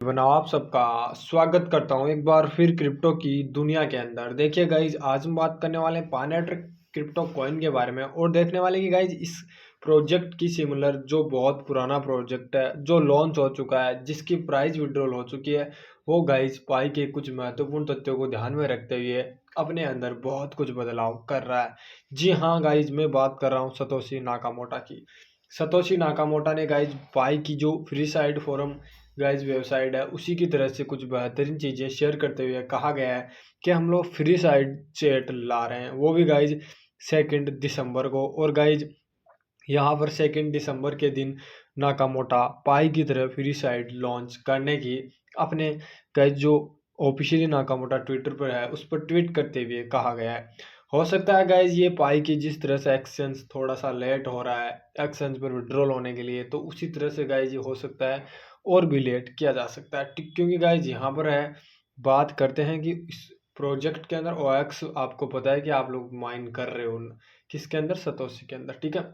बनाओ आप सबका स्वागत करता हूँ एक बार फिर क्रिप्टो की दुनिया के अंदर। देखिए गाइज, आज हम बात करने वाले हैं पायनेटर क्रिप्टो कॉइन के बारे में और देखने वाले कि गाइज इस प्रोजेक्ट की सिमिलर जो बहुत पुराना प्रोजेक्ट है जो लॉन्च हो चुका है, जिसकी प्राइस विड्रॉल हो चुकी है, वो गाइज पाई के कुछ महत्वपूर्ण तथ्यों को ध्यान में रखते हुए अपने अंदर बहुत कुछ बदलाव कर रहा है। जी हाँ गाइज, मैं बात कर रहा हूँ सतोशी नाकामोटा की। सतोशी नाकामोटा ने गाइज पाई की जो free side forum guys website है उसी की तरह से कुछ बेहतरीन चीज़ें शेयर करते हुए कहा गया है कि हम लोग फ्री साइड चैट ला रहे हैं, वो भी गाइज 2 दिसंबर को। और गाइज यहाँ पर 2 दिसंबर के दिन नाकामोटा पाई की तरह फ्री साइड लॉन्च करने की अपने गाइज जो ऑफिशियली नाकामोटा ट्विटर पर है उस पर ट्वीट करते हुए कहा गया है। हो सकता है गाइज ये पाई की जिस तरह से एक्सचेंज थोड़ा सा लेट हो रहा है एक्सचेंज पर विड्रॉल होने के लिए, तो उसी तरह से गाइज ये हो सकता है और भी लेट किया जा सकता है। क्योंकि गाइज यहाँ पर है बात करते हैं कि इस प्रोजेक्ट के अंदर ओएक्स आपको पता है कि आप लोग माइन कर रहे हो किसके अंदर, सतोशी के अंदर, ठीक है।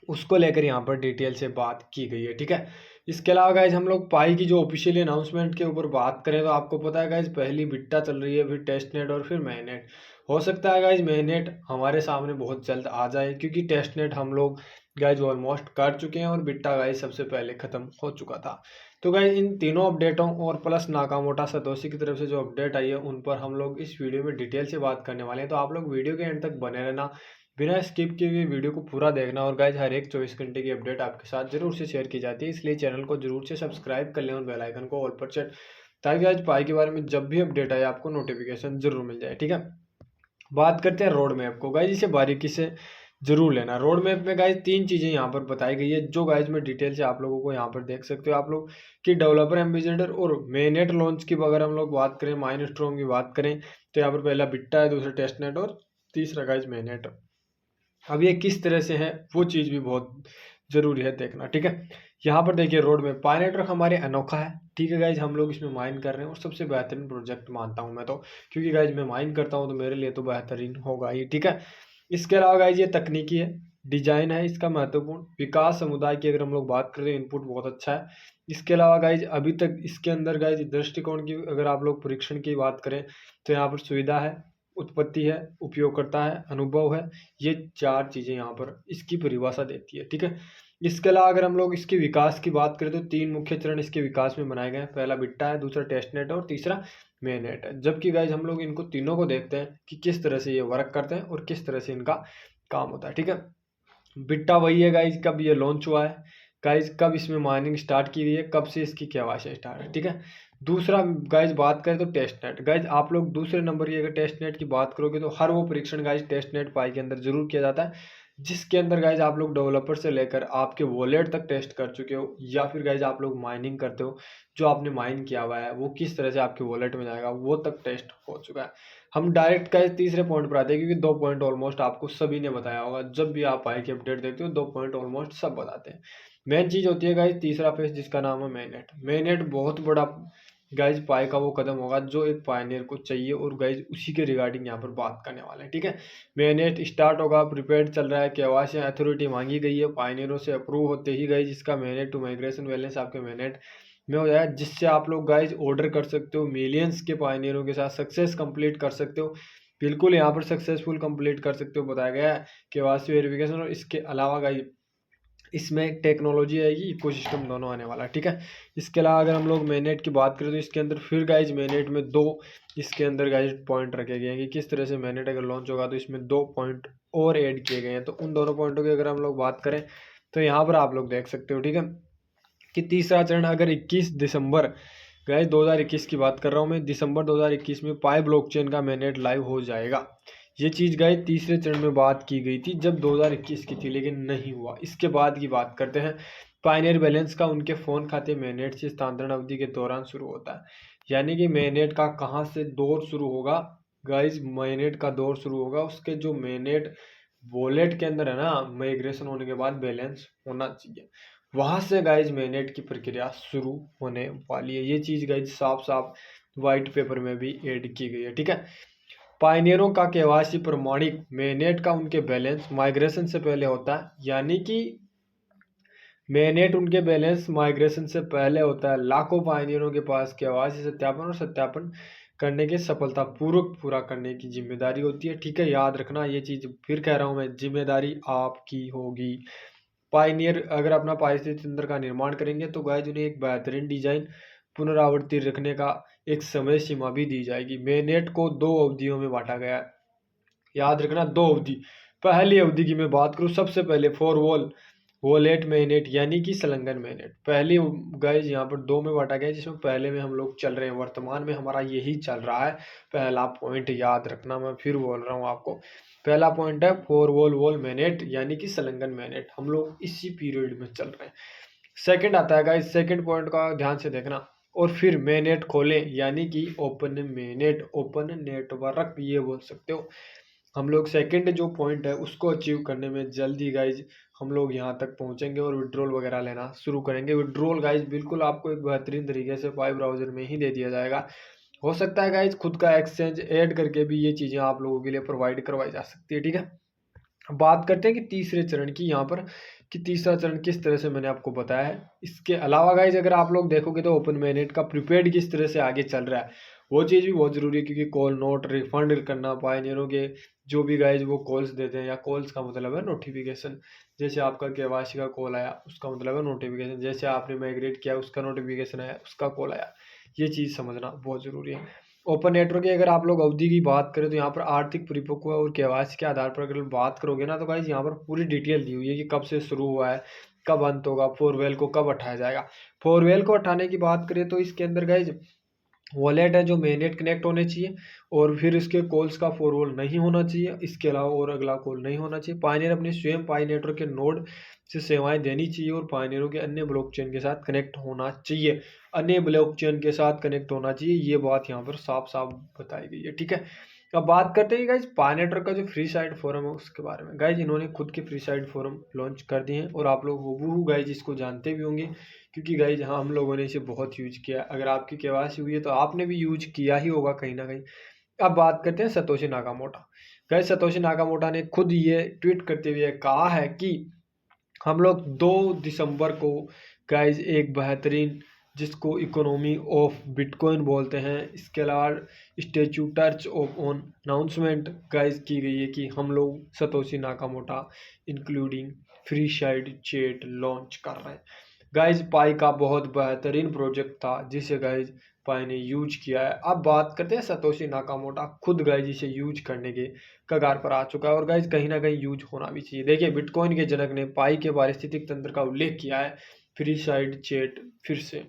उसको लेकर यहाँ पर डिटेल से बात की गई है, ठीक है। इसके अलावा गाइज हम लोग पाई की जो ऑफिशियली अनाउंसमेंट के ऊपर बात करें तो आपको पता है गाइज पहली बिट्टा चल रही है, फिर टेस्ट नेट और फिर मेननेट। हो सकता है गाइज मेननेट हमारे सामने बहुत जल्द आ जाए क्योंकि टेस्ट नेट हम लोग गाइज ऑलमोस्ट कर चुके हैं और बिट्टा गाइज सबसे पहले ख़त्म हो चुका था। तो गाइज इन तीनों अपडेटों और प्लस नाकामोटा सतोशी की तरफ से जो अपडेट आई है उन पर हम लोग इस वीडियो में डिटेल से बात करने वाले हैं। तो आप लोग वीडियो के एंड तक बने रहना, बिना स्किप किए हुए वीडियो को पूरा देखना। और गाइज हर एक 24 घंटे की अपडेट आपके साथ जरूर से शेयर की जाती है, इसलिए चैनल को जरूर से सब्सक्राइब कर लें और बेल आइकन को ऑल पर सेट, ताकि आज पाई के बारे में जब भी अपडेट आए आपको नोटिफिकेशन जरूर मिल जाए, ठीक है। बात करते हैं रोड मैप को गाइज, इसे बारीकी से जरूर लेना। रोड मैप में गाइज 3 चीज़ें यहाँ पर बताई गई है जो गाइज में डिटेल से आप लोगों को यहाँ पर देख सकते हो आप लोग कि डेवलपर एम्बेसडर और मेननेट लॉन्च की अगर हम लोग बात करें, माइन स्ट्रॉम की बात करें, तो यहाँ पर पहला बिट्टा है, दूसरा टेस्टनेट और तीसरा गाइज मेननेट। अब ये किस तरह से है वो चीज़ भी बहुत ज़रूरी है देखना, ठीक है। यहाँ पर देखिए रोड में पाई नेटवर्क हमारे अनोखा है, ठीक है गाइज। हम लोग इसमें माइन कर रहे हैं और सबसे बेहतरीन प्रोजेक्ट मानता हूँ मैं तो, क्योंकि गाइज मैं माइन करता हूँ तो मेरे लिए तो बेहतरीन होगा ही, ठीक है। इसके अलावा गाइज ये तकनीकी है, डिजाइन है इसका महत्वपूर्ण, विकास समुदाय की अगर हम लोग बात करें इनपुट बहुत अच्छा है। इसके अलावा गाइज अभी तक इसके अंदर गाइज दृष्टिकोण की अगर आप लोग परीक्षण की बात करें तो यहाँ पर सुविधा है, उत्पत्ति है, उपयोगकर्ता है, अनुभव है। ये 4 चीज़ें यहाँ पर इसकी परिभाषा देती है, ठीक है। इसके अलावा अगर हम लोग इसके विकास की बात करें तो 3 मुख्य चरण इसके विकास में बनाए गए हैं। पहला बिट्टा है, दूसरा टेस्टनेट और तीसरा मेननेट है। जबकि गाइज हम लोग इनको तीनों को देखते हैं कि किस तरह से ये वर्क करते हैं और किस तरह से इनका काम होता है, ठीक है। बिट्टा वही है गाइज, कब ये लॉन्च हुआ है गाइज, कब इसमें माइनिंग स्टार्ट की गई है, कब से इसकी केवाईसी स्टार्ट है, ठीक है। दूसरा गाइज बात करें तो टेस्ट नेट। गाइज आप लोग दूसरे नंबर की अगर टेस्ट नेट की बात करोगे तो हर वो परीक्षण गाइज टेस्ट नेट पाई के अंदर जरूर किया जाता है जिसके अंदर गाइज आप लोग डेवलपर से लेकर आपके वॉलेट तक टेस्ट कर चुके हो, या फिर गाइज आप लोग माइनिंग करते हो, जो आपने माइन किया हुआ है वो किस तरह से आपके वॉलेट में जाएगा वो तक टेस्ट हो चुका है। हम डायरेक्ट गाइज तीसरे पॉइंट पर आते हैं क्योंकि 2 पॉइंट ऑलमोस्ट आपको सभी ने बताया होगा, जब भी आप पाई की अपडेट देखते हो 2 पॉइंट ऑलमोस्ट सब बताते हैं। मेन चीज़ होती है गाइज तीसरा फेज जिसका नाम है मेननेट। मेननेट बहुत बड़ा गाइज पाई का वो कदम होगा जो एक पायनियर को चाहिए और गाइज उसी के रिगार्डिंग यहाँ पर बात करने वाले हैं, ठीक है। मेननेट स्टार्ट होगा, प्रिपेयर्ड चल रहा है, केवाईसी अथॉरिटी मांगी गई है, पायनियरों से अप्रूव होते ही गाइज इसका मेननेट टू माइग्रेशन बैलेंस आपके मेननेट में हो जाएगा, जिससे आप लोग गाइज ऑर्डर कर सकते हो, मिलियंस के पायनियरों के साथ सक्सेस कंप्लीट कर सकते हो। बिल्कुल यहाँ पर सक्सेसफुल कंप्लीट कर सकते हो बताया गया है, केवाईसी वेरिफिकेशन। और इसके अलावा गाइज इसमें टेक्नोलॉजी आएगी, इकोसिस्टम दोनों आने वाला है, ठीक है। इसके अलावा अगर हम लोग मेननेट की बात करें तो इसके अंदर फिर गाइज मेननेट में 2 इसके अंदर गाइज पॉइंट रखे गए हैं कि किस तरह से मेननेट अगर लॉन्च होगा तो इसमें 2 पॉइंट और ऐड किए गए हैं। तो उन दोनों पॉइंटों की अगर हम लोग बात करें तो यहाँ पर आप लोग देख सकते हो, ठीक है, कि तीसरा चरण अगर 21 दिसंबर गाइज 2021 की बात कर रहा हूँ मैं, दिसंबर 2021 में पाई ब्लॉकचेन का मेननेट लाइव हो जाएगा। ये चीज़ गाइज तीसरे चरण में बात की गई थी जब 2021 की थी, लेकिन नहीं हुआ। इसके बाद की बात करते हैं, पायनियर बैलेंस का उनके फ़ोन खाते मेननेट से स्थानांतरण अवधि के दौरान शुरू होता है। यानी कि मेननेट का कहाँ से दौर शुरू होगा गाइज, मेननेट का दौर शुरू होगा उसके जो मेननेट वॉलेट के अंदर है ना, माइग्रेशन होने के बाद बैलेंस होना चाहिए, वहां से गाइज मेननेट की प्रक्रिया शुरू होने वाली है। ये चीज़ गाइज साफ साफ वाइट पेपर में भी ऐड की गई है, ठीक है। पायनियरों का केवाईसी प्रमाणिक मेननेट का उनके बैलेंस माइग्रेशन से पहले होता है, यानी कि मेननेट उनके बैलेंस माइग्रेशन से पहले होता है। लाखों पायनियरों के पास केवाईसी सत्यापन और सत्यापन करने के सफलतापूर्वक पूरा करने की जिम्मेदारी होती है। ठीक है, याद रखना ये चीज़, फिर कह रहा हूँ मैं, जिम्मेदारी आपकी होगी। पायनियर अगर अपना पारिस्थितिक तंत्र का निर्माण करेंगे तो गाइस उन्हें एक बेहतरीन डिजाइन पुनरावृत्ति रखने का एक समय सीमा भी दी जाएगी। मेननेट को 2 अवधियों में बांटा गया है, याद रखना 2 अवधि। पहली अवधि की मैं बात करूँ, सबसे पहले फोर वोलेट मेनेट यानी कि संलग्न मेनेट। पहली गाइस यहाँ पर 2 में बांटा गया है, जिसमें पहले में हम लोग चल रहे हैं, वर्तमान में हमारा यही चल रहा है। पहला पॉइंट याद रखना, मैं फिर बोल रहा हूँ आपको, पहला पॉइंट है फोर वोल मेनेट यानी कि संलग्न मेनेट, हम लोग इसी पीरियड में चल रहे हैं। सेकंड आता है गाइस, सेकंड पॉइंट का ध्यान से देखना, और फिर मेनेट खोलें यानी कि ओपन मेनेट, ओपन नेटवर्क ये बोल सकते हो। हम लोग सेकंड जो पॉइंट है उसको अचीव करने में जल्दी गाइज हम लोग यहाँ तक पहुँचेंगे और विड्रॉल वगैरह लेना शुरू करेंगे। विड्रॉल गाइज बिल्कुल आपको एक बेहतरीन तरीके से पाई ब्राउजर में ही दे दिया जाएगा। हो सकता है गाइज खुद का एक्सचेंज ऐड करके भी ये चीज़ें आप लोगों के लिए प्रोवाइड करवाई जा सकती है। ठीक है, बात करते हैं कि तीसरे चरण की यहाँ पर, कि तीसरा चरण किस तरह से मैंने आपको बताया है। इसके अलावा गाइज अगर आप लोग देखोगे तो ओपन मेनेट का प्रीपेड किस तरह से आगे चल रहा है, वो चीज़ भी बहुत ज़रूरी है, क्योंकि कॉल नोट रिफंड करना पायनियरों के जो भी गाइज वो कॉल्स देते हैं, या कॉल्स का मतलब है नोटिफिकेशन, जैसे आपका केवाईसी का कॉल आया उसका मतलब है नोटिफिकेशन, जैसे आपने माइग्रेट किया उसका नोटिफिकेशन आया, उसका कॉल आया, ये चीज़ समझना बहुत ज़रूरी है। ओपन नेटवर्क की अगर आप लोग अवधि की बात करें तो यहाँ पर आर्थिक परिपक्व और केवाईसी के आधार पर अगर बात करोगे ना, तो गाइज यहाँ पर पूरी डिटेल दी हुई है कि कब से शुरू हुआ है, कब अंत होगा, फोरवेल को कब हटाया जाएगा। फोरवेल को हटाने की बात करें तो इसके अंदर गाइज वॉलेट है जो मेननेट कनेक्ट होने चाहिए, और फिर इसके कॉल्स का फॉरवर्ड नहीं होना चाहिए, इसके अलावा और अगला कॉल नहीं होना चाहिए। पायनियर अपने स्वयं पाई नेटवर्क के नोड से सेवाएं देनी चाहिए, और पायनियरों के अन्य ब्लॉकचेन के साथ कनेक्ट होना चाहिए, अन्य ब्लॉकचेन के साथ कनेक्ट होना चाहिए, ये बात यहाँ पर साफ साफ बताई गई है। ठीक है, अब बात करते हैं गाइज पाई नेटवर्क का जो फ्री साइड फोरम है उसके बारे में। गाइज इन्होंने खुद के फ्री साइड फोरम लॉन्च कर दिए हैं, और आप लोग हूबहू गाइज इसको जानते भी होंगे, क्योंकि गाइज हाँ हम लोगों ने इसे बहुत यूज किया। अगर आपकी केवाईसी हुई है तो आपने भी यूज किया ही होगा कहीं ना कहीं। अब बात करते हैं सतोशी नाकामोटा। गाइज सतोशी नाकामोटा ने खुद ये ट्वीट करते हुए कहा है कि हम लोग 2 दिसंबर को गाइज एक बेहतरीन, जिसको इकोनॉमी ऑफ बिटकॉइन बोलते हैं, इसके अलावा स्टेचूटर्च ऑफ ऑन अनाउंसमेंट गाइज की गई है कि हम लोग Satoshi Nakamoto including fireside chat launch कर रहे हैं। गाइज पाई का बहुत बेहतरीन प्रोजेक्ट था जिसे गाइज पाई ने यूज किया है। अब बात करते हैं सतोशी नाकामोटा खुद गाइज इसे यूज करने के कगार पर आ चुका है, और गाइज कहीं ना कहीं यूज होना भी चाहिए। देखिए बिटकॉइन के जनक ने पाई के पारिस्थितिक तंत्र का उल्लेख किया है फ्री साइड चैट फिर से,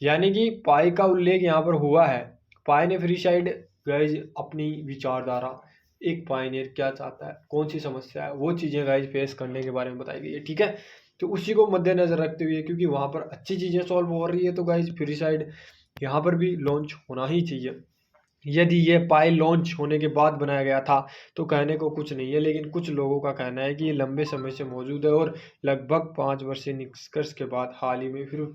यानी कि पाई का उल्लेख यहाँ पर हुआ है। पाई ने फ्री साइड गाइज अपनी विचारधारा, एक पायनियर क्या चाहता है, कौन सी समस्या है, वो चीज़ें गाइज फेस करने के बारे में बताई गई है। ठीक है, तो उसी को मद्देनजर रखते हुए, क्योंकि वहाँ पर अच्छी चीज़ें सॉल्व हो रही है, तो गाइज फ्री साइड यहाँ पर भी लॉन्च होना ही चाहिए। यदि ये पाई लॉन्च होने के बाद बनाया गया था तो कहने को कुछ नहीं है, लेकिन कुछ लोगों का कहना है कि ये लंबे समय से मौजूद है और लगभग 5 वर्षीय निष्कर्ष के बाद हाल ही में फिर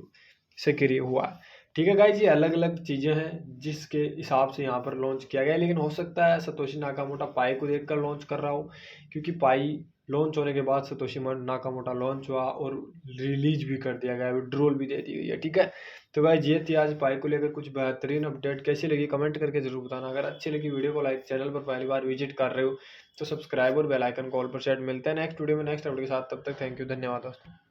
सक्रिय हुआ है। ठीक है गाइज, ये अलग अलग चीज़ें हैं जिसके हिसाब से यहाँ पर लॉन्च किया गया है, लेकिन हो सकता है सतोशी नाकामोटा पाई को देखकर लॉन्च कर रहा हो, क्योंकि पाई लॉन्च होने के बाद सतोशी नाकामोटा लॉन्च हुआ और रिलीज भी कर दिया गया, विड्रॉल भी दे दी गई है। ठीक है, तो गाइज ये थी आज पाई को लेकर कुछ बेहतरीन अपडेट। कैसी लगी कमेंट करके जरूर बताना। अगर अच्छी लगी वीडियो को लाइक, चैनल पर पहली बार विजिट कर रहे हो तो सब्सक्राइब और बेल आइकन कॉल पर सेट। मिलते हैं नेक्स्ट वीडियो में नेक्स्ट अपडेट के साथ, तब तक थैंक यू, धन्यवाद दोस्तों।